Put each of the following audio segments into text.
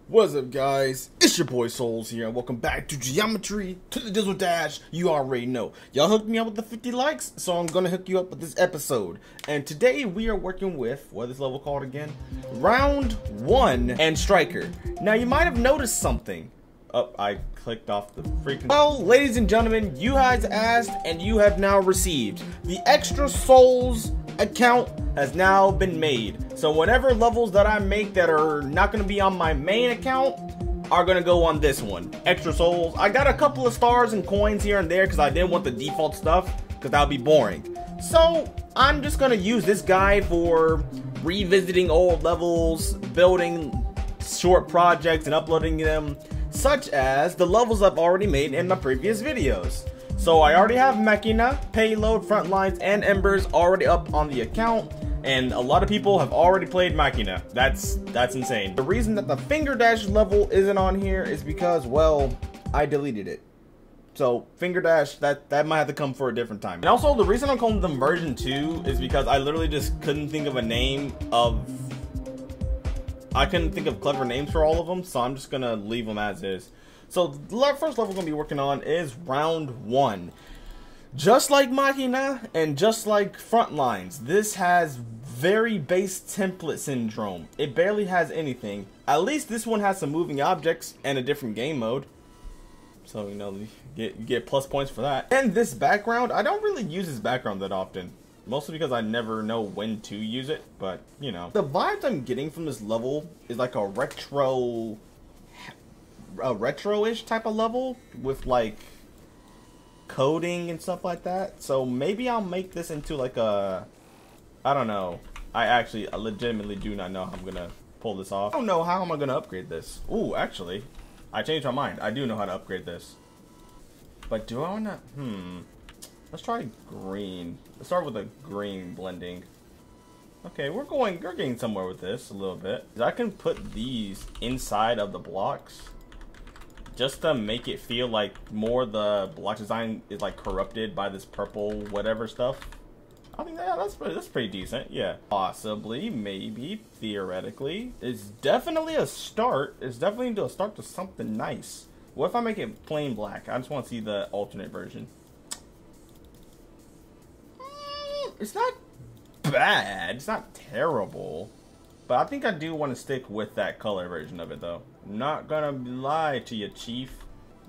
What's up, guys? It's your boy Souls here, and welcome back to Geometry to the Dizzle Dash. You already know. Y'all hooked me up with the 50 likes, so I'm gonna hook you up with this episode. And today we are working with, what is this level called again? Round 1 and Striker. Now you might have noticed something. Oh, I clicked off the freaking... Well, ladies and gentlemen, you guys asked and you have now received. The Extra Souls account has now been made. So whatever levels that I make that are not going to be on my main account are going to go on this one. Extra Souls. I got a couple of stars and coins here and there because I didn't want the default stuff because that would be boring. So I'm just going to use this guy for revisiting old levels, building short projects and uploading them, such as the levels I've already made in my previous videos. So I already have Machina, Payload, Frontlines, and Embers already up on the account, and a lot of people have already played Machina. That's insane. The reason that the Finger Dash level isn't on here is because, well, I deleted it. So Finger Dash, that might have to come for a different time. And also, the reason I'm calling them version 2 is because I literally just couldn't think of a name of... I couldn't think of clever names for all of them, so I'm just gonna leave them as is. So the first level we're gonna be working on is round 1. Just like Machina and just like Frontlines, this has very base template syndrome. It barely has anything. At least this one has some moving objects and a different game mode. So, you know, you get plus points for that. And this background, I don't really use this background that often. Mostly because I never know when to use it, but, you know. The vibes I'm getting from this level is like a retro-ish type of level with, like, coding and stuff like that. So maybe I'll make this into, like, a... I don't know. I legitimately do not know how I'm going to pull this off. I don't know how am I going to upgrade this. Ooh, actually, I changed my mind. I do know how to upgrade this. But do I want to... Let's try green. Let's start with a green blending. Okay, we're getting somewhere with this a little bit. I can put these inside of the blocks just to make it feel like more the block design is like corrupted by this purple whatever stuff. I think that's pretty decent. Yeah, possibly, maybe, theoretically. It's definitely a start. It's definitely a start to something nice. What if I make it plain black? I just want to see the alternate version. It's not bad. It's not terrible. But I think I do want to stick with that color version of it, though. I'm not gonna lie to you, Chief.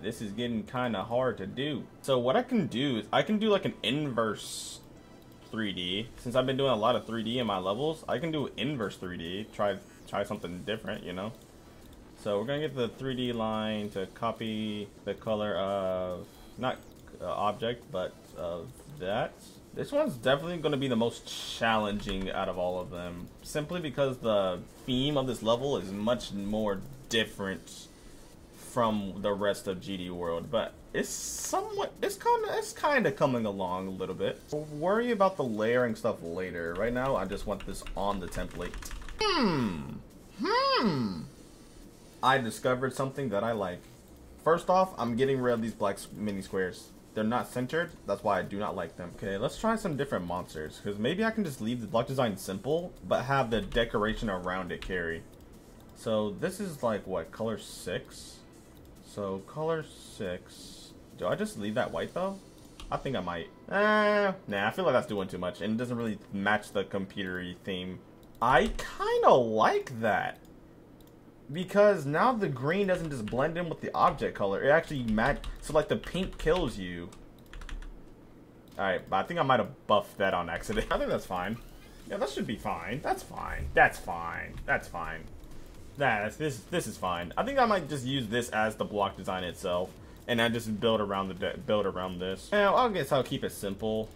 This is getting kind of hard to do. So what I can do is I can do like an inverse 3D. Since I've been doing a lot of 3D in my levels, I can do inverse 3D. Try something different, you know. So we're gonna get the 3D line to copy the color of not object, but of that. This one's definitely going to be the most challenging out of all of them, simply because the theme of this level is much more different from the rest of GD World, but it's kind of coming along a little bit. We'll worry about the layering stuff later. Right now, I just want this on the template. I discovered something that I like. First off, I'm getting rid of these black mini squares. They're not centered, that's why I do not like them. Okay, let's try some different monsters, because maybe I can just leave the block design simple, but have the decoration around it carry. So this is like, what, color 6? So color 6, do I just leave that white though? I think I might. Nah, I feel like that's doing too much, and it doesn't really match the computer-y theme. I kind of like that. Because now the green doesn't just blend in with the object color. It actually so like the pink kills you. Alright, but I think I might have buffed that on accident. I think that's fine. Yeah, that should be fine. That's fine. That's fine. That's fine. This is fine. I think I might just use this as the block design itself. And I just build around this. Now, I guess I'll keep it simple.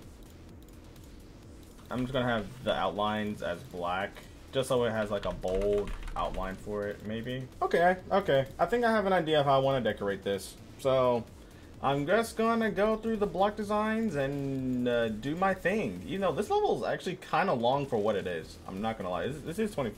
I'm just gonna have the outlines as black. Just so it has like a bold outline for it, maybe. Okay. I think I have an idea of how I want to decorate this. So I'm just gonna go through the block designs and do my thing. You know, this level is actually kind of long for what it is. I'm not gonna lie. This is 29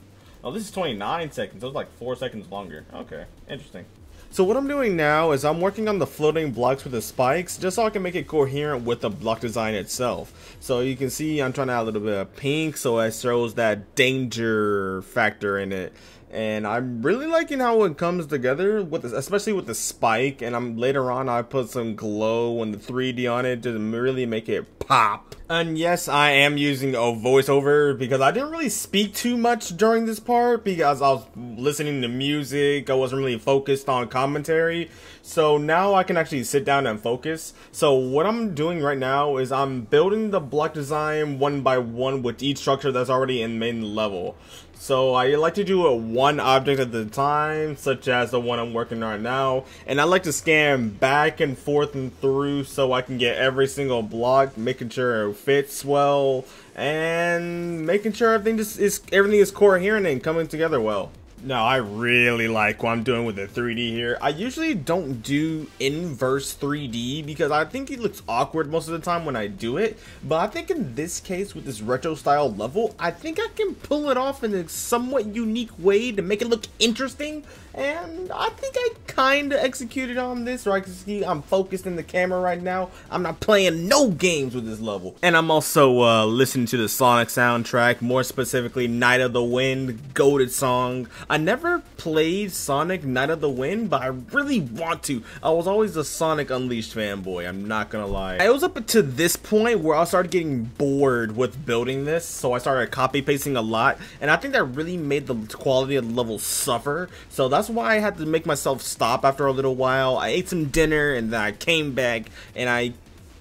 seconds. So it's like 4 seconds longer. Okay, interesting. So what I'm doing now is I'm working on the floating blocks with the spikes just so I can make it coherent with the block design itself. So you can see I'm trying to add a little bit of pink so it shows that danger factor in it. and I'm really liking how it comes together with this, especially with the spike. And later on I put some glow and the 3D on it to really make it pop. And yes, I am using a voiceover because I didn't really speak too much during this part because I was listening to music. I wasn't really focused on commentary. So now I can actually sit down and focus. So what I'm doing right now is I'm building the block design one by one with each structure that's already in main level. So I like to do it one object at a time, such as the one I'm working on right now. And I like to scan back and forth and through so I can get every single block, making sure it fits well, and making sure everything is coherent and coming together well. Now, I really like what I'm doing with the 3D here. I usually don't do inverse 3D because I think it looks awkward most of the time when I do it. But I think in this case, with this retro style level, I think I can pull it off in a somewhat unique way to make it look interesting. And I think I kind of executed on this. Right, you see, I'm focused in the camera right now. I'm not playing no games with this level. And I'm also listening to the Sonic soundtrack, more specifically Night of the Wind, goated song. I never played Sonic Night of the Wind, but I really want to. I was always a Sonic Unleashed fanboy, I'm not gonna lie. It was up to this point where I started getting bored with building this, so I started copy pasting a lot, and I think that really made the quality of the level suffer. So that's why I had to make myself stop after a little while. I ate some dinner, and then I came back, and I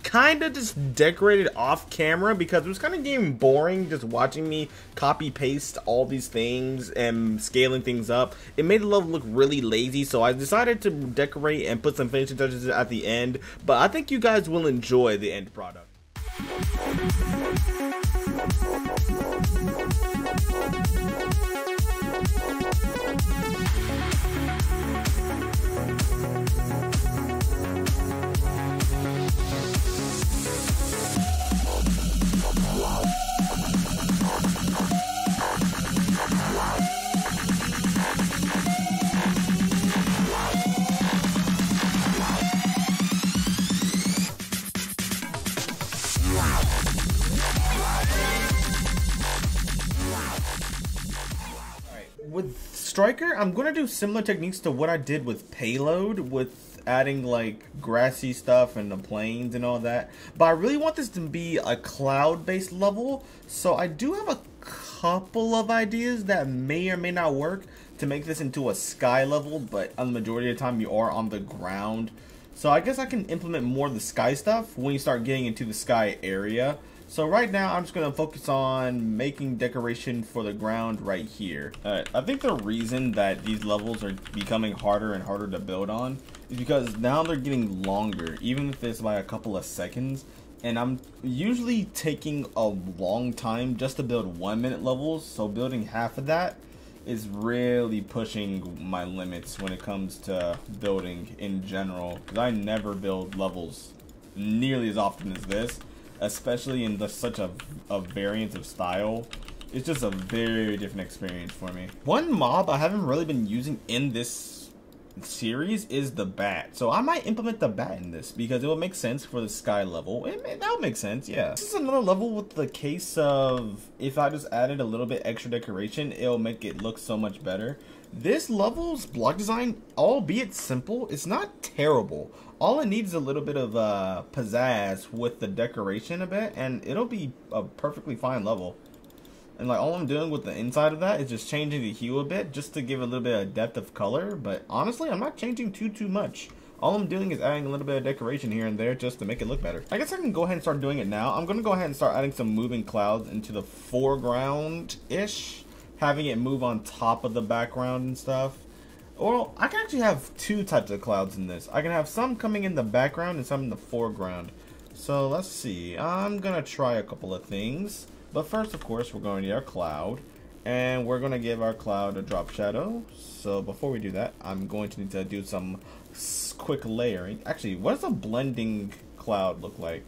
kind of just decorated off camera because it was kind of getting boring just watching me copy paste all these things and scaling things up. It made the level look really lazy, so I decided to decorate and put some finishing touches at the end, but I think you guys will enjoy the end product. With Striker, I'm going to do similar techniques to what I did with Payload, with adding like grassy stuff and the plains and all that. But I really want this to be a cloud-based level, so I do have a couple of ideas that may or may not work to make this into a sky level, but on the majority of the time you are on the ground. So I guess I can implement more of the sky stuff when you start getting into the sky area. So right now, I'm just going to focus on making decoration for the ground right here. I think the reason that these levels are becoming harder and harder to build on is because now they're getting longer, even if it's by a couple of seconds. And I'm usually taking a long time just to build 1 minute levels, so building half of that is really pushing my limits when it comes to building in general. Because I never build levels nearly as often as this. Especially in such a variance of style. It's just a very different experience for me. One mob I haven't really been using in this series is the bat. So I might implement the bat in this because it will make sense for the sky level. That'll make sense, yeah. This is another level with the case of if I just added a little bit extra decoration, it'll make it look so much better. This level's block design, albeit simple, it's not terrible. All it needs is a little bit of pizzazz with the decoration a bit, and it'll be a perfectly fine level. And like all I'm doing with the inside of that is just changing the hue a bit, just to give a little bit of depth of color. But honestly, I'm not changing too much. All I'm doing is adding a little bit of decoration here and there just to make it look better. I guess I can go ahead and start doing it now. I'm gonna go ahead and start adding some moving clouds into the foreground-ish, having it move on top of the background and stuff. Or I can actually have two types of clouds in this. I can have some coming in the background and some in the foreground. So let's see. I'm gonna try a couple of things. But first, of course, we're going to our cloud. And we're gonna give our cloud a drop shadow. So before we do that, I'm going to need to do some quick layering. Actually, what does a blending cloud look like?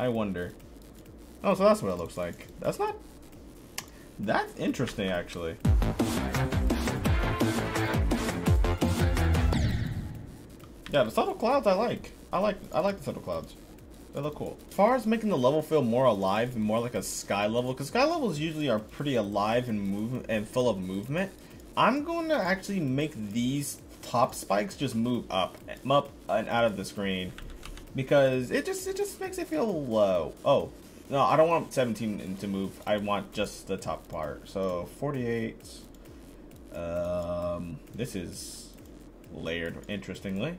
I wonder. Oh, so that's what it looks like. That's interesting, actually. Yeah, the subtle clouds I like. I like the subtle clouds. They look cool. As far as making the level feel more alive and more like a sky level, because sky levels usually are pretty alive and full of movement. I'm going to actually make these top spikes just move up and out of the screen, because it just makes it feel low. Oh, no, I don't want 17 to move. I want just the top part. So 48. This is layered interestingly.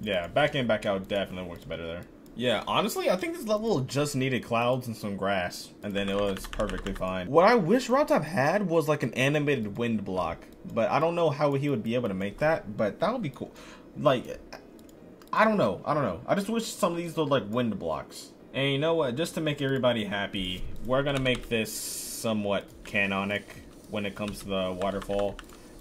Yeah, back in, back out definitely works better there. Yeah, honestly, I think this level just needed clouds and some grass, and then it was perfectly fine. What I wish robtop had was like an animated wind block, but I don't know how he would be able to make that, but that would be cool. Like, I don't know. I just wish some of these looked like wind blocks. And you know what, just to make everybody happy, we're gonna make this somewhat canonic when it comes to the waterfall.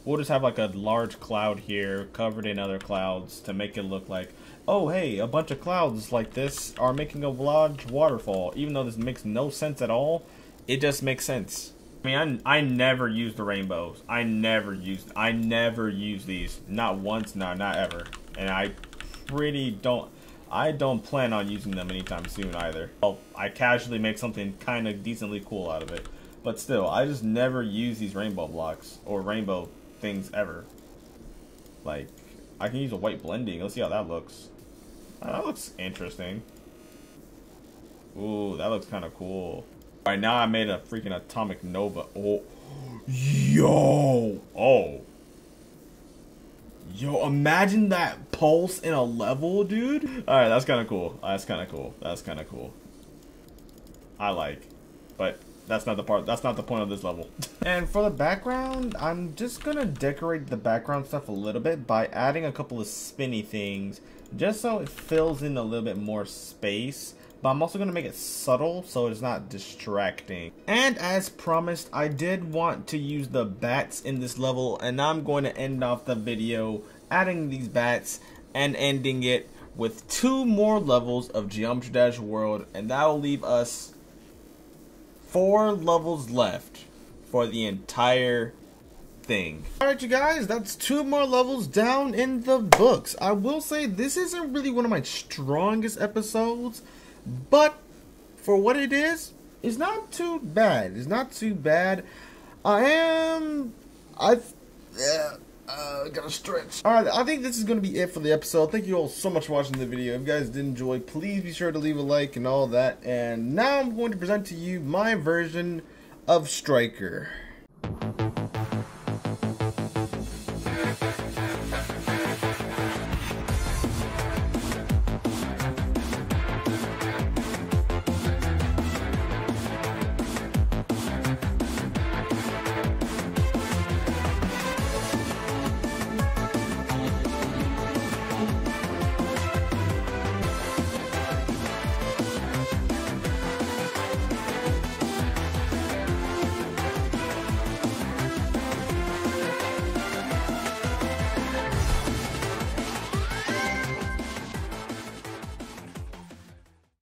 We'll just have like a large cloud here covered in other clouds to make it look like, oh hey, a bunch of clouds like this are making a large waterfall. Even though this makes no sense at all, it just makes sense. I mean, I never use the rainbows. I never use these. Not once, no, not ever. And I don't plan on using them anytime soon either. Well, I casually make something kind of decently cool out of it. But still, I just never use these rainbow blocks or rainbow things ever. Like, I can use a white blending. Let's see how that looks. Oh, that looks interesting. Ooh, that looks kind of cool. Alright, now I made a freaking atomic nova. Oh, yo, imagine that pulse in a level, dude. Alright, that's kind of cool. That's kind of cool. I like, but that's not the point of this level. And for the background, I'm just gonna decorate the background stuff a little bit by adding a couple of spinny things, just so it fills in a little bit more space. But I'm also gonna make it subtle so it's not distracting. And as promised, I did want to use the bats in this level, and now I'm going to end off the video adding these bats and ending it with 2 more levels of Geometry Dash World, and that will leave us 4 levels left for the entire thing. Alright you guys, that's 2 more levels down in the books. I will say this isn't really one of my strongest episodes, but for what it is, it's not too bad. It's not too bad. Gotta stretch. Alright, I think this is gonna be it for the episode. Thank you all so much for watching the video. If you guys did enjoy, please be sure to leave a like and all that. And now I'm going to present to you my version of Striker.